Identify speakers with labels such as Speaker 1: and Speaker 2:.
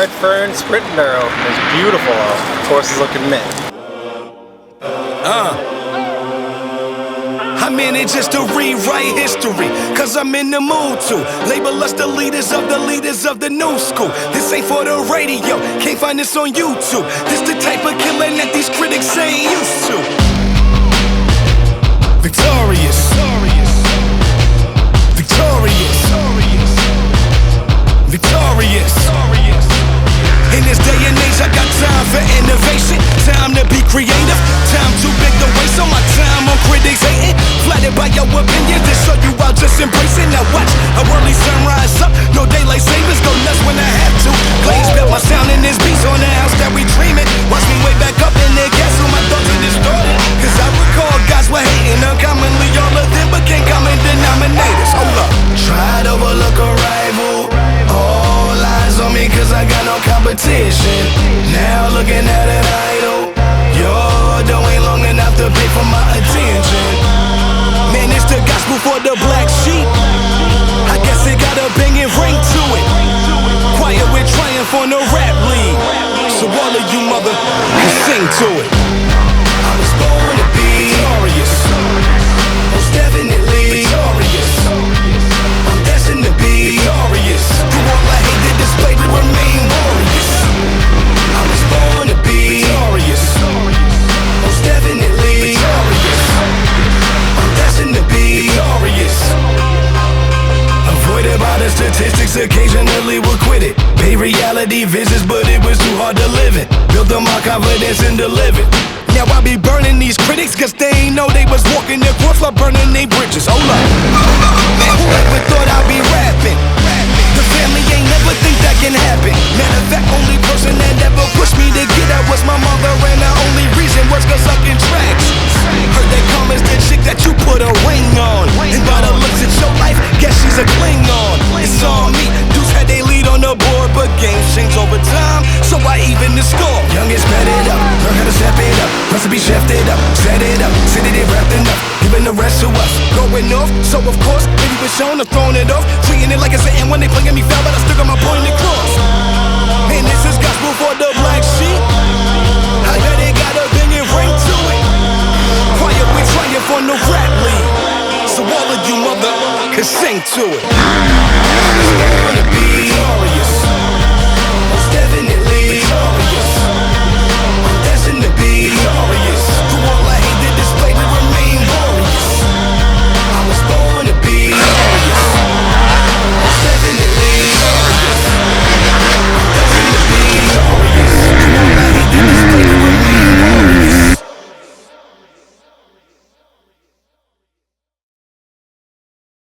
Speaker 1: red Fern sprint Enduro. It's beautiful. The course is looking mint.
Speaker 2: I'm in it just to rewrite history, cause I'm in the mood to label us the leaders of the new school. This ain't for the radio, can't find this on YouTube. This the type of killing that these critics ain't used to. Victorious, victorious, victorious. In this day and age, I got time for innovation, time to be creative, time too big to waste on my time on critics hating. Flattered by your opinions, to show you I'll just embrace it. Now watch a worldly sunrise up, no daylight savings, go nuts when I have to. Glaze built my sound in this beats on the house that we dreaming. Watch me way back up in there, guess who my thoughts are distorted. Cause I recall guys were hating uncommonly, all of them became common denominators. Hold up, try to overlook a rival, all eyes on me cause I got no competition. Now looking at an idol, your dough ain't long enough to pay for my attention. Man, it's the gospel for the black sheep. I guess it got a banging ring to it. Quiet with triumph on the rap league, so all of you mother can sing to it. I was born to be victorious, most definitely victorious. I'm destined to be victorious. Through all I hate to display to remain warriors. I was born to be victorious, most definitely victorious. I'm destined to be victorious. Avoided by the statistics, occasionally we'll quit it. Pay reality visits, but it was too hard to live it. Built up my confidence and delivered. Now I be burning these critics, cause they ain't know they was walking their course while burning their bridges. Hold up, man, who ever thought I'd be rapping? The family ain't never think that can happen. Matter of fact, only person that ever pushed me to get out was my mother, and the only reason was cause sucking tracks. Heard that Karma's the chick that you put a ring on, and by the looks at your life, guess she's a Klingon. It's on me, dudes had they lead on the board, but games change over time, so I even the score. Youngest bet it up, learn how to step it up, recipe chefed it up, set it up, sit it wrapped enough, giving the rest to us. Going off, so of course, maybe we're shown or throwing it off, treating it like it's an end when they playing me foul, but I still got my point across. And this is gospel for the black sheep. I bet it got a banging ring to it. Quiet with triumph on the rap league, so all of you mother can sing to it.